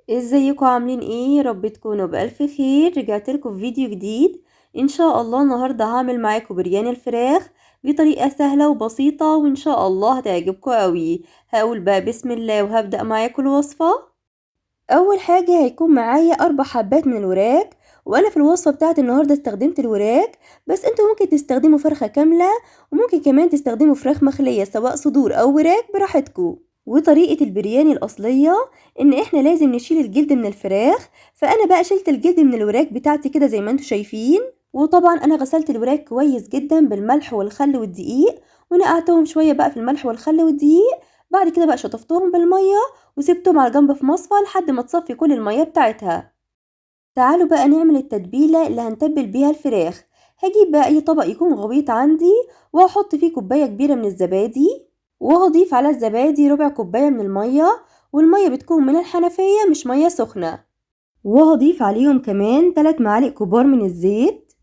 ازيكم عاملين ايه؟ يا رب تكونوا بألف خير. رجعت لكم في فيديو جديد ان شاء الله. النهارده هعمل معاكم بريان الفراخ بطريقه سهله وبسيطه، وان شاء الله هتعجبكم قوي. هقول بقى بسم الله وهبدأ معاكم الوصفه. اول حاجه هيكون معايا 4 حبات من الوراك، وانا في الوصفه بتاعت النهارده استخدمت الوراك، بس انتوا ممكن تستخدموا فرخه كامله، وممكن كمان تستخدموا فراخ مخليه سواء صدور او وراك براحتكم. وطريقه البرياني الاصليه ان احنا لازم نشيل الجلد من الفراخ، فانا بقى شلت الجلد من الوراك بتاعتي كده زي ما انتوا شايفين. وطبعا انا غسلت الوراك كويس جدا بالملح والخل والدقيق، ونقعتهم شويه بقى في الملح والخل والدقيق. بعد كده بقى شطفتهم بالميه وسبتهم على جنب في مصفى لحد ما تصفي كل المية بتاعتها. تعالوا بقى نعمل التتبيلة اللي هنتبل بيها الفراخ. هجيب بقى اي طبق يكون غويط عندي، وهحط فيه كوباية كبيرة من الزبادي، وهضيف على الزبادي ربع كوباية من المية، والمية بتكون من الحنفية مش مية سخنة. وهضيف عليهم كمان 3 معالق كبار من الزيت،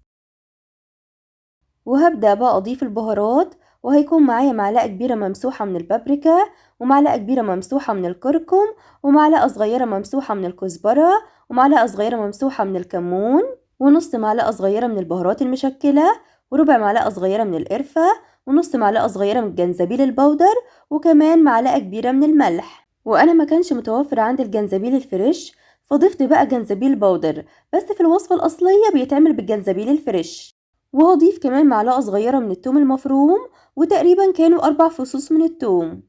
وهبدأ بقى أضيف البهارات. وهيكون معايا معلقة كبيرة ممسوحة من البابريكا، ومعلقة كبيرة ممسوحة من الكركم، ومعلقة صغيرة ممسوحة من الكزبرة، ومعلقة صغيرة ممسوحة من الكمون، ونص معلقة صغيرة من البهارات المشكلة، وربع معلقة صغيرة من القرفة، ونص معلقة صغيرة من الجنزبيل البودر، وكمان معلقة كبيرة من الملح. وأنا ما كانش متوفر عندي الجنزبيل الفريش، فضفت بقى جنزبيل بودر، بس في الوصفة الأصلية بيتعمل بالجنزبيل الفريش. وهضيف كمان معلقة صغيرة من التوم المفروم، وتقريبا كانوا 4 فصوص من التوم.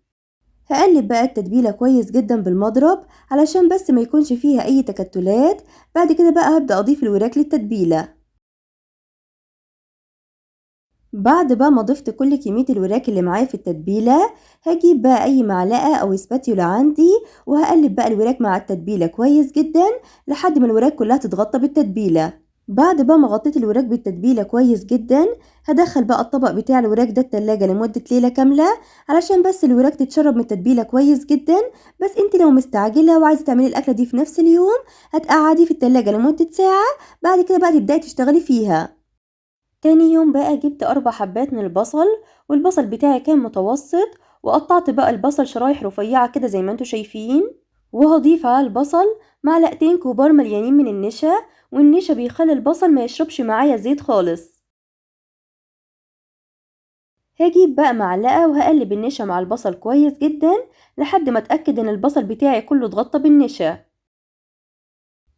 هقلب بقى التتبيلة كويس جدا بالمضرب علشان بس ما يكونش فيها اي تكتلات. بعد كده بقى هبدأ اضيف الوراك للتتبيلة. بعد بقى ما ضفت كل كمية الوراك اللي معايا في التتبيلة، هجيب بقى اي معلقة او سباتيولا عندي، وهقلب بقى الوراك مع التتبيلة كويس جدا لحد ما الوراك كلها تتغطى بالتتبيلة. بعد بقى ما غطيت الوراك بالتتبيلة كويس جدا، هدخل بقى الطبق بتاع الوراك ده التلاجة لمدة ليلة كاملة علشان بس الوراك تتشرب من التتبيلة كويس جدا. بس انت لو مستعجلة وعايزة تعملي الأكلة دي في نفس اليوم، هتقعدي في التلاجة لمدة ساعة، بعد كده بقى تبدأي تشتغلي فيها. تاني يوم بقى جبت 4 حبات من البصل، والبصل بتاعي كان متوسط، وقطعت بقى البصل شرايح رفيعة كده زي ما انتوا شايفين. وهضيف على البصل معلقتين كبار مليانين من النشا، والنشا بيخلي البصل ما يشربش معايا زيت خالص. هجيب بقى معلقة وهقلب النشا مع البصل كويس جدا لحد ما اتأكد ان البصل بتاعي كله اتغطى بالنشا.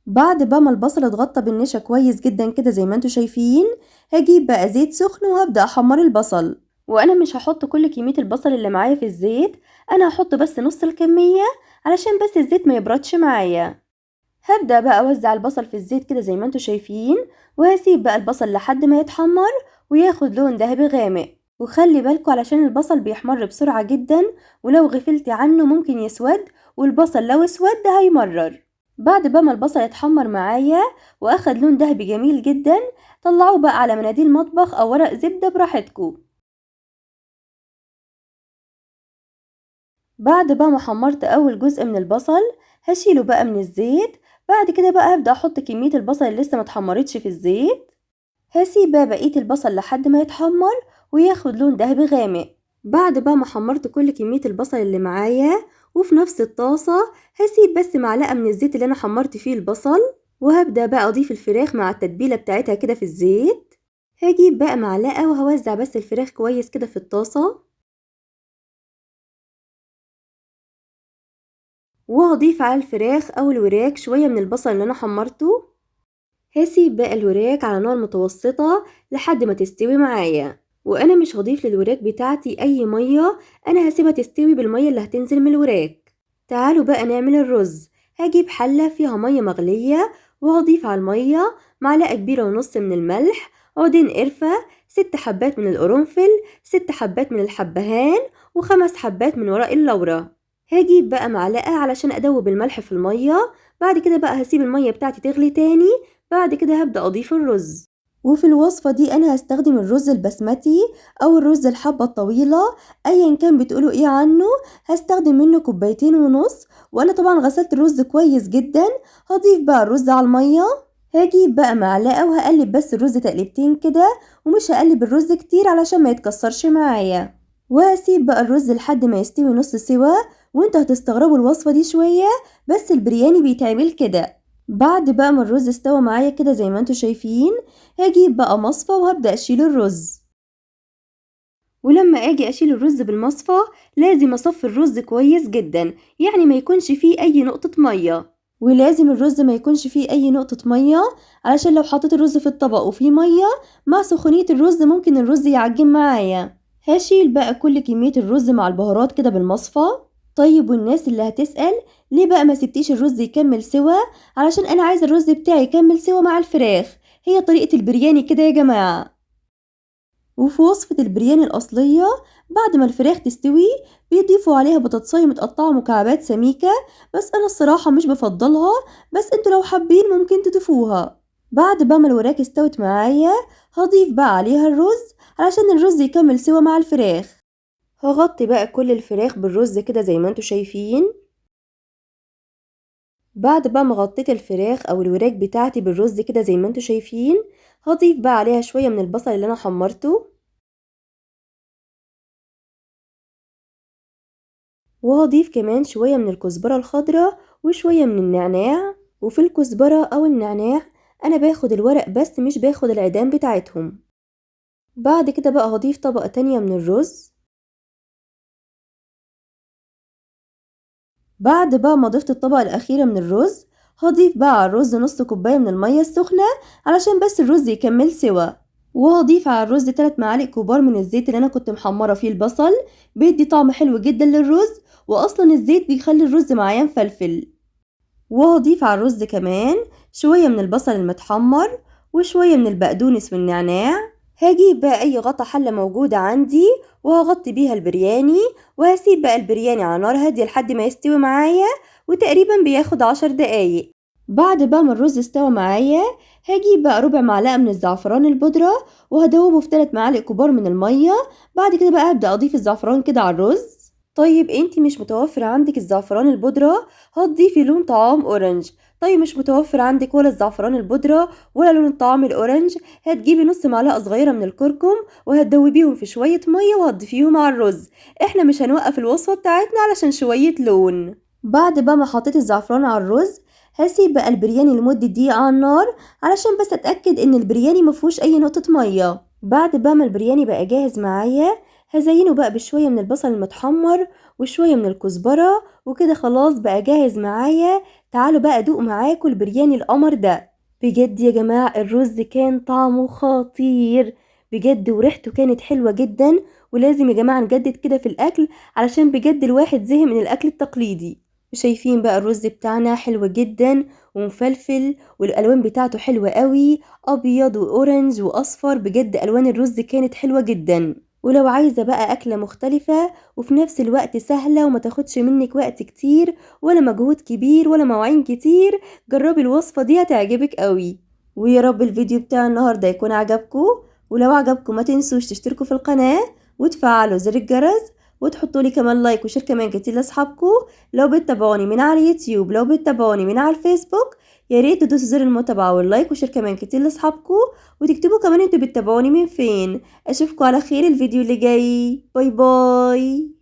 بعد بقى ما البصل اتغطى بالنشا كويس جدا كده زي ما انتوا شايفين، هجيب بقى زيت سخن وهبدأ احمر البصل. وانا مش هحط كل كمية البصل اللي معايا في الزيت، انا هحط بس نص الكمية علشان بس الزيت ما يبردش معايا. هبدأ بقى اوزع البصل في الزيت كده زي ما انتوا شايفين، وهسيب بقى البصل لحد ما يتحمر وياخد لون ذهبي غامق. وخلي بالكوا علشان البصل بيحمر بسرعة جدا، ولو غفلتي عنه ممكن يسود، والبصل لو اسود هيمرر. بعد بقى ما البصل يتحمر معايا واخد لون دهبي جميل جدا، طلعوه بقى على مناديل مطبخ او ورق زبدة براحتكم. بعد بقى ما حمرت اول جزء من البصل، هشيله بقى من الزيت. بعد كده بقى هبدأ احط كمية البصل اللي لسه ما اتحمرتش في الزيت. هسيب بقى بقية البصل لحد ما يتحمر وياخد لون دهبي غامق. بعد بقى ما حمرت كل كمية البصل اللي معايا، وفي نفس الطاسة هسيب بس معلقة من الزيت اللي انا حمرت فيه البصل، وهبدأ بقى اضيف الفراخ مع التتبيلة بتاعتها كده في الزيت. هجيب بقى معلقة وهوزع بس الفراخ كويس كده في الطاسة، وهضيف على الفراخ او الوراك شوية من البصل اللي انا حمرته. هسيب بقى الوراك على نار متوسطة لحد ما تستوي معايا. وانا مش هضيف للوراك بتاعتي اي مية، انا هسيبها تستوي بالمية اللي هتنزل من الوراك. تعالوا بقى نعمل الرز. هجيب حلة فيها مية مغلية، وهضيف على المية معلقة كبيرة ونص من الملح، عودين قرفة، 6 حبات من القرنفل، 6 حبات من الحبهان، و5 حبات من ورق اللورة. هجيب بقى معلقة علشان ادوب الملح في المية. بعد كده بقى هسيب المية بتاعتي تغلي تاني. بعد كده هبدأ أضيف الرز. وفي الوصفة دي أنا هستخدم الرز البسمتي أو الرز الحبة الطويلة، أيا كان بتقولوا إيه عنه. هستخدم منه 2.5 كوباية، وأنا طبعا غسلت الرز كويس جدا. هضيف بقى الرز على المية. هجيب بقى معلقة وهقلب بس الرز تقلبتين كده، ومش هقلب الرز كتير علشان ما يتكسرش معايا. وهسيب بقى الرز لحد ما يستوي نص سوا، وانتوا هتستغربوا الوصفة دي شوية، بس البرياني بيتعمل كده. بعد بقى ما الرز استوى معايا كده زي ما انتوا شايفين، هجيب بقى مصفى وهبدأ اشيل الرز. ولما اجي اشيل الرز بالمصفى لازم اصفي الرز كويس جدا، يعني ما يكونش فيه اي نقطة مية، ولازم الرز ما يكونش فيه اي نقطة مية، علشان لو حطيت الرز في الطبق وفيه مية مع سخونية الرز ممكن الرز يعجن معايا. هشيل بقى كل كمية الرز مع البهارات كده بالمصفى. طيب والناس اللي هتسأل ليه بقى ما سبتيش الرز يكمل سوا؟ علشان انا عايزة الرز بتاعي يكمل سوا مع الفراخ، هي طريقة البرياني كده يا جماعة. وفي وصفة البرياني الأصلية بعد ما الفراخ تستوي بيضيفوا عليها بطاطساية متقطعة مكعبات سميكة، بس أنا الصراحة مش بفضلها، بس انتوا لو حابين ممكن تضيفوها. بعد بقى ما الوراك استوت معايا هضيف بقى عليها الرز علشان الرز يكمل سوا مع الفراخ. هغطي بقى كل الفراخ بالرز كده زي ما انتوا شايفين. بعد بقى ما غطيت الفراخ او الوراك بتاعتي بالرز كده زي ما انتوا شايفين، هضيف بقى عليها شوية من البصل اللي انا حمرته، وهضيف كمان شوية من الكزبرة الخضراء وشوية من النعناع. وفي الكزبرة او النعناع انا باخد الورق بس مش باخد العيدان بتاعتهم. بعد كده بقى هضيف طبقة تانية من الرز. بعد بقى ما ضفت الطبقة الأخيرة من الرز هضيف بقى على الرز نص كوباية من المية السخنة علشان بس الرز يكمل سوا. وهضيف على الرز 3 معالق كبار من الزيت اللي أنا كنت محمرة فيه البصل، بيدي طعم حلو جدا للرز، وأصلا الزيت بيخلي الرز معايا مفلفل. وهضيف على الرز كمان شوية من البصل المتحمر وشوية من البقدونس والنعناع. هجيب بقى اي غطا حلة موجودة عندي وهغطي بيها البرياني، وهسيب بقى البرياني على نار هادية لحد ما يستوي معايا، وتقريبا بياخد 10 دقايق. بعد بقى ما الرز استوى معايا هجيب بقى ربع معلقة من الزعفران البودرة وهدوبه في 3 معالق كبار من المية. بعد كده بقى هبدأ اضيف الزعفران كده على الرز. طيب انتي مش متوفر عندك الزعفران البودرة، هتضيفي لون طعام اورنج. طيب مش متوفر عندك ولا الزعفران البودرة ولا لون الطعام الاورنج، هتجيبي نص معلقة صغيرة من الكركم وهتدوبيهم في شوية مية وهتضيفيهم على الرز. احنا مش هنوقف الوصفة بتاعتنا علشان شوية لون. بعد بقى ما حطيت الزعفران على الرز هسيب بقى البرياني لمدة دقيقة على النار علشان بس اتأكد ان البرياني مفهوش اي نقطة مية. بعد بقى ما البرياني بقى جاهز معايا هزينه بقى بشوية من البصل المتحمر وشوية من الكزبرة، وكده خلاص بقى جاهز معايا. تعالوا بقى ادوق معاكم البرياني القمر ده. بجد يا جماعة الرز كان طعمه خطير بجد، وريحته كانت حلوة جدا، ولازم يا جماعة نجدد كده في الأكل علشان بجد الواحد زهق من الأكل التقليدي. شايفين بقى الرز بتاعنا حلو جدا ومفلفل، والألوان بتاعته حلوة قوي، أبيض وأورنج وأصفر، بجد ألوان الرز كانت حلوة جدا. ولو عايزة بقى أكلة مختلفة وفي نفس الوقت سهلة وما تاخدش منك وقت كتير ولا مجهود كبير ولا مواعين كتير، جربي الوصفة دي هتعجبك قوي. ويا رب الفيديو بتاع النهاردة يكون عجبكم، ولو عجبكم ما تنسوش تشتركوا في القناة وتفعلوا زر الجرس وتحطوا لي كمان لايك وشير كمان كتير لاصحابكم. لو بتتابعوني من على اليوتيوب لو بتتابعوني من على الفيسبوك يا ريت تدوسوا زر المتابعة واللايك وشير كمان كتير لاصحابكم، وتكتبوا كمان انتوا بتتابعوني من فين. اشوفكم على خير الفيديو اللي جاي. باي باي.